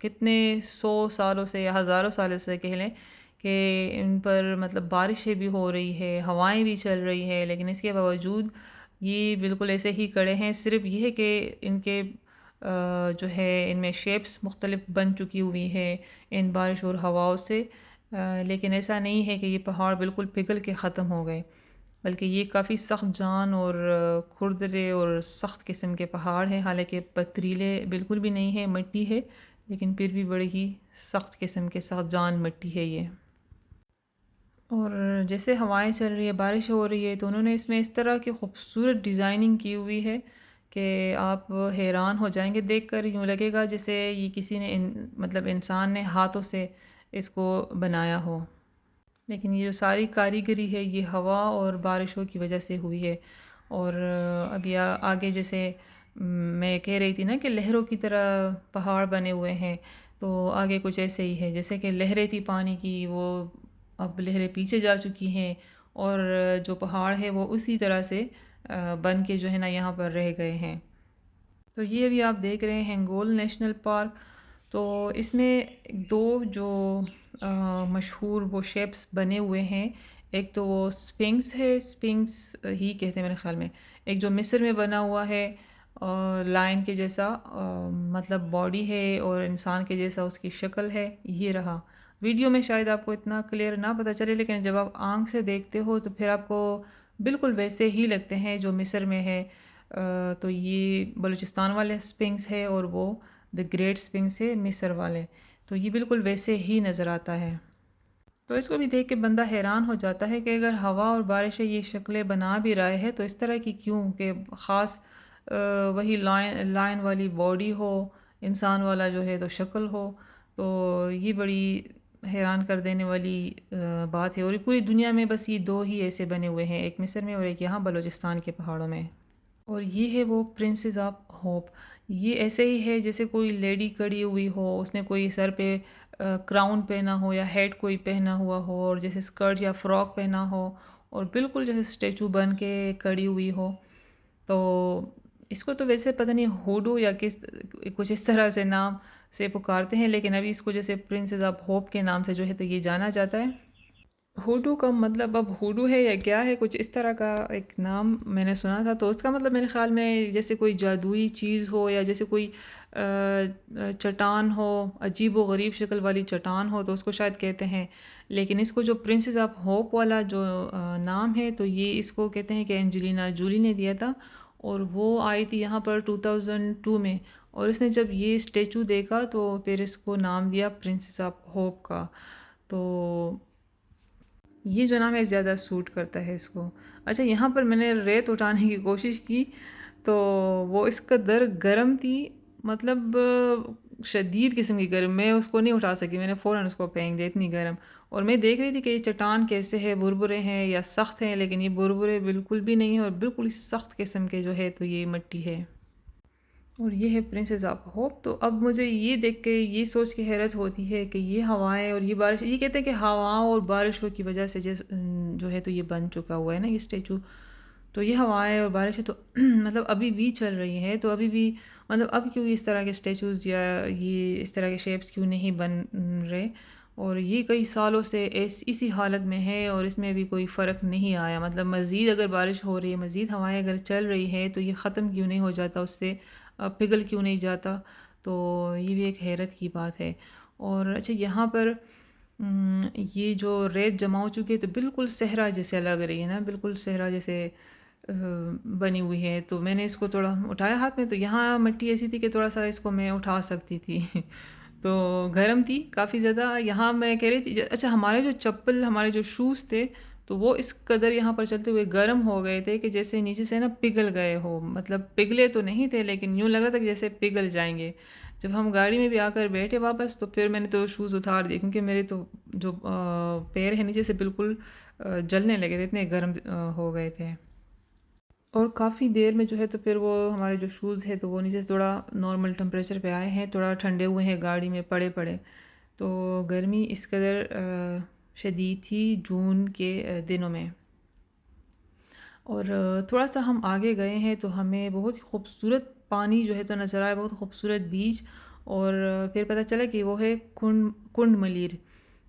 کتنے 100 سالوں سے یا ہزاروں سالوں سے کہہ لیں کہ ان پر مطلب بارشیں بھی ہو رہی ہے، ہوائیں بھی چل رہی ہے، لیکن اس کے باوجود یہ بالکل ایسے ہی کڑے ہیں. صرف یہ ہے کہ ان کے جو ہے ان میں شیپس مختلف بن چکی ہوئی ہے ان بارش اور ہواؤں سے. لیکن ایسا نہیں ہے کہ یہ پہاڑ بالکل پگھل کے ختم ہو گئے، بلکہ یہ کافی سخت جان اور کھردرے اور سخت قسم کے پہاڑ ہیں. حالانکہ پتریلے بالکل بھی نہیں ہے، مٹی ہے، لیکن پھر بھی بڑی ہی سخت قسم کے سخت جان مٹی ہے یہ. اور جیسے ہوائیں چل رہی ہے، بارش ہو رہی ہے، تو انہوں نے اس میں اس طرح کی خوبصورت ڈیزائننگ کی ہوئی ہے کہ آپ حیران ہو جائیں گے دیکھ کر. یوں لگے گا جیسے یہ کسی نے مطلب انسان نے ہاتھوں سے اس کو بنایا ہو. لیکن یہ جو ساری کاریگری ہے یہ ہوا اور بارشوں کی وجہ سے ہوئی ہے. اور ابھی آگے جیسے میں کہہ رہی تھی نا کہ لہروں کی طرح پہاڑ بنے ہوئے ہیں، تو آگے کچھ ایسے ہی ہے جیسے کہ لہریں تھی پانی کی، وہ اب لہریں پیچھے جا چکی ہیں، اور جو پہاڑ ہے وہ اسی طرح سے بن کے جو ہے نا یہاں پر رہ گئے ہیں. تو یہ ابھی آپ دیکھ رہے ہیں گول نیشنل پارک. تو اس میں دو جو مشہور وہ شیپس بنے ہوئے ہیں، ایک تو وہ سفنکس ہے، سفنکس ہی کہتے ہیں میرے خیال میں. ایک جو مصر میں بنا ہوا ہے لائن کے جیسا مطلب باڈی ہے اور انسان کے جیسا اس کی شکل ہے، یہ رہا. ویڈیو میں شاید آپ کو اتنا کلیئر نہ پتہ چلے، لیکن جب آپ آنکھ سے دیکھتے ہو تو پھر آپ کو بالکل ویسے ہی لگتے ہیں جو مصر میں ہے. تو یہ بلوچستان والے سفنکس ہے اور وہ دی گریٹ سفنکس ہے مصر والے. تو یہ بالکل ویسے ہی نظر آتا ہے. تو اس کو بھی دیکھ کے بندہ حیران ہو جاتا ہے کہ اگر ہوا اور بارشیں یہ شکلیں بنا بھی رہے ہیں تو اس طرح کی کیوں، کہ خاص وہی لائن والی باڈی ہو، انسان والا جو ہے تو شکل ہو. تو یہ بڑی حیران کر دینے والی بات ہے. اور پوری دنیا میں بس یہ دو ہی ایسے بنے ہوئے ہیں، ایک مصر میں اور ایک یہاں بلوچستان کے پہاڑوں میں. اور یہ ہے وہ پرنسز آف ہوپ. یہ ایسے ہی ہے جیسے کوئی لیڈی کھڑی ہوئی ہو، اس نے کوئی سر پہ کراؤن پہنا ہو یا ہیڈ کوئی پہنا ہوا ہو، اور جیسے اسکرٹ یا فراک پہنا ہو، اور بالکل جیسے اسٹیچو بن کے کھڑی ہوئی ہو. تو اس کو تو ویسے پتہ نہیں ہوڈو یا کچھ اس طرح سے نام سے پکارتے ہیں، لیکن ابھی اس کو جیسے پرنسز آف ہوپ کے نام سے جو ہے تو یہ جانا جاتا ہے. ہوڈو کا مطلب اب ہوڈو ہے یا کیا ہے، کچھ اس طرح کا ایک نام میں نے سنا تھا. تو اس کا مطلب میرے خیال میں جیسے کوئی جادوئی چیز ہو، یا جیسے کوئی چٹان ہو، عجیب و غریب شکل والی چٹان ہو، تو اس کو شاید کہتے ہیں. لیکن اس کو جو پرنسز آف ہوپ والا جو نام ہے، تو یہ اس کو کہتے ہیں کہ اینجلینا جولی نے دیا تھا، اور وہ آئی تھی یہاں پر 2002 میں. اور اس نے جب یہ اسٹیچو دیکھا تو پھر اس کو نام دیا پرنسز آف ہوپ کا. تو یہ جو نام ہے زیادہ سوٹ کرتا ہے اس کو. اچھا، یہاں پر میں نے ریت اٹھانے کی کوشش کی تو وہ اس قدر گرم تھی، مطلب شدید قسم کی گرم. میں اس کو نہیں اٹھا سکی، میں نے فوراً اس کو پھینک دیا، اتنی گرم. اور میں دیکھ رہی تھی کہ یہ چٹان کیسے ہے، بربرے ہیں یا سخت ہیں، لیکن یہ بربرے بالکل بھی نہیں ہیں اور بالکل سخت قسم کے جو ہے تو یہ مٹی ہے. اور یہ ہے پرنسز آف ہوپ. تو اب مجھے یہ دیکھ کے یہ سوچ کے حیرت ہوتی ہے کہ یہ ہوائیں اور یہ بارش، یہ کہتے ہیں کہ ہواؤں اور بارشوں کی وجہ سے جو ہے تو یہ بن چکا ہوا ہے نا یہ اسٹیچو. تو یہ ہوائیں اور بارشیں تو مطلب ابھی بھی چل رہی ہیں، تو ابھی بھی مطلب اب کیوں اس طرح کے اسٹیچوز یا یہ اس طرح کے شیپس کیوں نہیں بن رہے. اور یہ کئی سالوں سے اسی حالت میں ہے اور اس میں بھی کوئی فرق نہیں آیا. مطلب مزید اگر بارش ہو رہی ہے، مزید ہوائیں اگر چل رہی ہیں، تو یہ ختم کیوں نہیں ہو جاتا، اس سے پگھل کیوں نہیں جاتا. تو یہ بھی ایک حیرت کی بات ہے. اور اچھا، یہاں پر یہ جو ریت جمع ہو چکی ہے تو بالکل صحرا جیسے لگ رہی ہے نا، بالکل صحرا جیسے بنی ہوئی ہے. تو میں نے اس کو تھوڑا اٹھایا ہاتھ میں، تو یہاں مٹی ایسی تھی کہ تھوڑا سا اس کو میں اٹھا سکتی تھی. تو گرم تھی کافی زیادہ. یہاں میں کہہ رہی تھی اچھا، ہمارے جو چپل، ہمارے جو شوز تھے، تو وہ اس قدر یہاں پر چلتے ہوئے گرم ہو گئے تھے کہ جیسے نیچے سے نا پگھل گئے ہو. مطلب پگھلے تو نہیں تھے، لیکن یوں لگ رہا تھا کہ جیسے پگھل جائیں گے. جب ہم گاڑی میں بھی آ کر بیٹھے واپس، تو پھر میں نے تو شوز اتار دیے، کیونکہ میرے تو جو پیر ہیں نیچے سے بالکل جلنے لگے تھے، اتنے گرم ہو گئے تھے. اور کافی دیر میں جو ہے تو پھر وہ ہمارے جو شوز ہے تو وہ نیچے سے تھوڑا نارمل ٹمپریچر پہ آئے ہیں، تھوڑا ٹھنڈے ہوئے ہیں گاڑی میں پڑے پڑے. تو گرمی اس قدر شدید تھی جون کے دنوں میں. اور تھوڑا سا ہم آگے گئے ہیں تو ہمیں بہت خوبصورت پانی جو ہے تو نظر آیا، بہت خوبصورت بیچ. اور پھر پتہ چلا کہ وہ ہے کنڈ ملیر.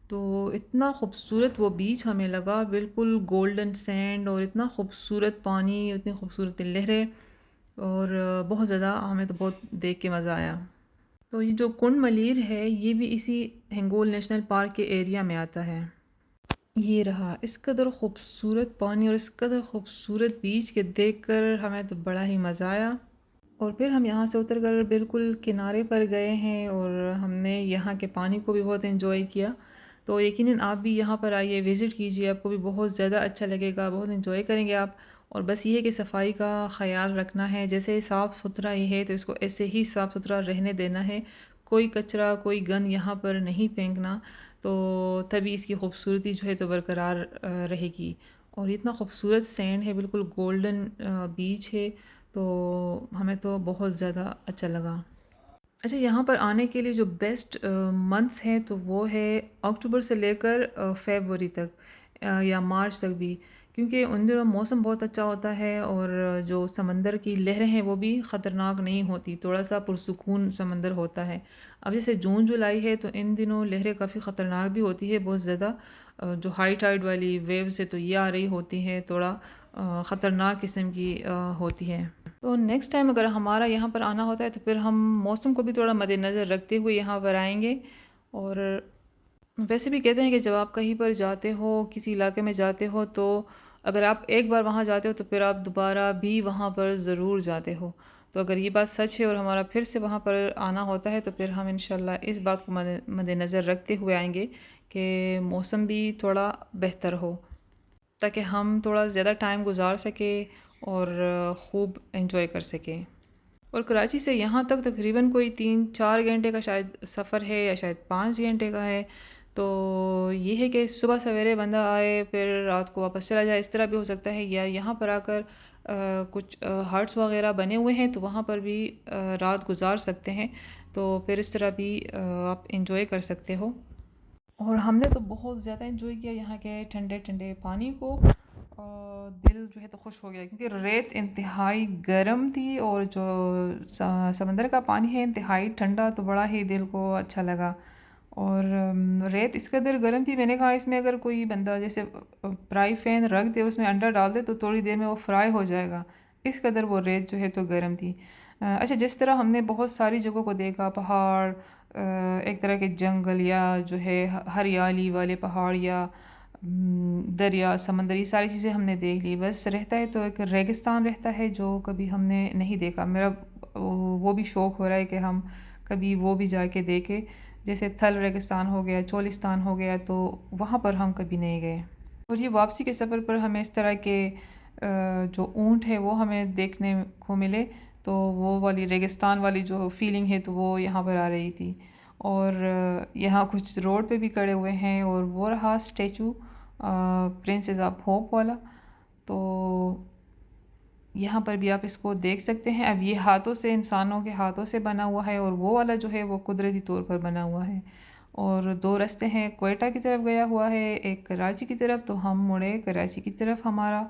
تو اتنا خوبصورت وہ بیچ ہمیں لگا، بالکل گولڈن سینڈ اور اتنا خوبصورت پانی، اتنی خوبصورت لہریں، اور بہت زیادہ ہمیں تو بہت دیکھ کے مزہ آیا. تو یہ جو کنڈ ملیر ہے یہ بھی اسی ہنگول نیشنل پارک کے ایریا میں آتا ہے. یہ رہا اس قدر خوبصورت پانی اور اس قدر خوبصورت بیچ کے دیکھ کر ہمیں تو بڑا ہی مزہ آیا. اور پھر ہم یہاں سے اتر کر بالکل کنارے پر گئے ہیں اور ہم نے یہاں کے پانی کو بھی بہت انجوائے کیا. تو یقیناً آپ بھی یہاں پر آئیے، وزٹ کیجیے، آپ کو بھی بہت زیادہ اچھا لگے گا، بہت انجوائے کریں گے آپ. اور بس یہ ہے کہ صفائی کا خیال رکھنا ہے، جیسے صاف ستھرا ہی ہے تو اس کو ایسے ہی صاف ستھرا رہنے دینا ہے. کوئی کچرا، کوئی گند یہاں پر نہیں پھینکنا، تو تبھی اس کی خوبصورتی جو ہے تو برقرار رہے گی. اور اتنا خوبصورت سینڈ ہے، بالکل گولڈن بیچ ہے، تو ہمیں تو بہت زیادہ اچھا لگا. اچھا، یہاں پر آنے کے لیے جو بیسٹ منتھس ہیں تو وہ ہے اکتوبر سے لے کر فیبروری تک یا مارچ تک بھی، کیونکہ ان دنوں موسم بہت اچھا ہوتا ہے اور جو سمندر کی لہریں ہیں وہ بھی خطرناک نہیں ہوتی، تھوڑا سا پرسکون سمندر ہوتا ہے. اب جیسے جون جولائی ہے تو ان دنوں لہریں کافی خطرناک بھی ہوتی ہے، بہت زیادہ جو ہائی ٹائیڈ والی ویوز ہے تو یہ آ رہی ہوتی ہیں، تھوڑا خطرناک قسم کی ہوتی ہے. تو نیکسٹ ٹائم اگر ہمارا یہاں پر آنا ہوتا ہے تو پھر ہم موسم کو بھی تھوڑا مد نظر رکھتے ہوئے یہاں پر آئیں گے. اور ویسے بھی کہتے ہیں کہ جب آپ کہیں پر جاتے ہو، کسی علاقے میں جاتے ہو، تو اگر آپ ایک بار وہاں جاتے ہو تو پھر آپ دوبارہ بھی وہاں پر ضرور جاتے ہو. تو اگر یہ بات سچ ہے اور ہمارا پھر سے وہاں پر آنا ہوتا ہے تو پھر ہم انشاءاللہ اس بات کو مد نظر رکھتے ہوئے آئیں گے کہ موسم بھی تھوڑا بہتر ہو، تاکہ ہم تھوڑا زیادہ ٹائم گزار سکیں اور خوب انجوائے کر سکیں. اور کراچی سے یہاں تک تقریباً کوئی 3-4 گھنٹے کا شاید سفر ہے یا شاید 5 گھنٹے کا ہے. تو یہ ہے کہ صبح سویرے بندہ آئے پھر رات کو واپس چلا جائے، اس طرح بھی ہو سکتا ہے، یا یہاں پر آ کر کچھ ہٹس وغیرہ بنے ہوئے ہیں تو وہاں پر بھی رات گزار سکتے ہیں، تو پھر اس طرح بھی آپ انجوائے کر سکتے ہو. اور ہم نے تو بہت زیادہ انجوائے کیا یہاں کے ٹھنڈے ٹھنڈے پانی کو، دل جو ہے تو خوش ہو گیا، کیونکہ ریت انتہائی گرم تھی اور جو سمندر کا پانی ہے انتہائی ٹھنڈا، تو بڑا ہی دل کو اچھا لگا. اور ریت اس قدر گرم تھی، میں نے کہا اس میں اگر کوئی بندہ جیسے فرائی پین رکھ دے، اس میں انڈا ڈال دے تو تھوڑی دیر میں وہ فرائی ہو جائے گا، اس قدر وہ ریت جو ہے تو گرم تھی. اچھا، جس طرح ہم نے بہت ساری جگہوں کو دیکھا، پہاڑ، ایک طرح کے جنگل، یا جو ہے ہریالی والے پہاڑ، یا دریا، سمندری ساری چیزیں ہم نے دیکھ لی. بس رہتا ہے تو ایک ریگستان رہتا ہے جو کبھی ہم نے نہیں دیکھا. میرا وہ بھی شوق ہو رہا ہے کہ ہم کبھی وہ بھی جا کے دیکھیں، جیسے تھل ریگستان ہو گیا، چولستان ہو گیا، تو وہاں پر ہم کبھی نہیں گئے. اور یہ واپسی کے سفر پر ہمیں اس طرح کے جو اونٹ ہے وہ ہمیں دیکھنے کو ملے، تو وہ والی ریگستان والی جو فیلنگ ہے تو وہ یہاں پر آ رہی تھی. اور یہاں کچھ روڈ پہ بھی کھڑے ہوئے ہیں، اور وہ رہا اسٹیچو پرنسز آف ہوپ والا، تو یہاں پر بھی آپ اس کو دیکھ سکتے ہیں. اب یہ ہاتھوں سے، انسانوں کے ہاتھوں سے بنا ہوا ہے، اور وہ والا جو ہے وہ قدرتی طور پر بنا ہوا ہے. اور 2 رستے ہیں، کوئٹہ کی طرف گیا ہوا ہے، ایک کراچی کی طرف، تو ہم مڑے کراچی کی طرف. ہمارا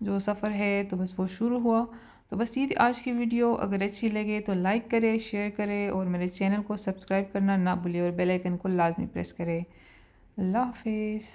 جو سفر ہے تو بس وہ شروع ہوا. تو بس یہ آج کی ویڈیو، اگر اچھی لگے تو لائک کرے، شیئر کرے، اور میرے چینل کو سبسکرائب کرنا نہ بھولے، اور بیل آئیکن کو لازمی پریس کرے. اللہ حافظ.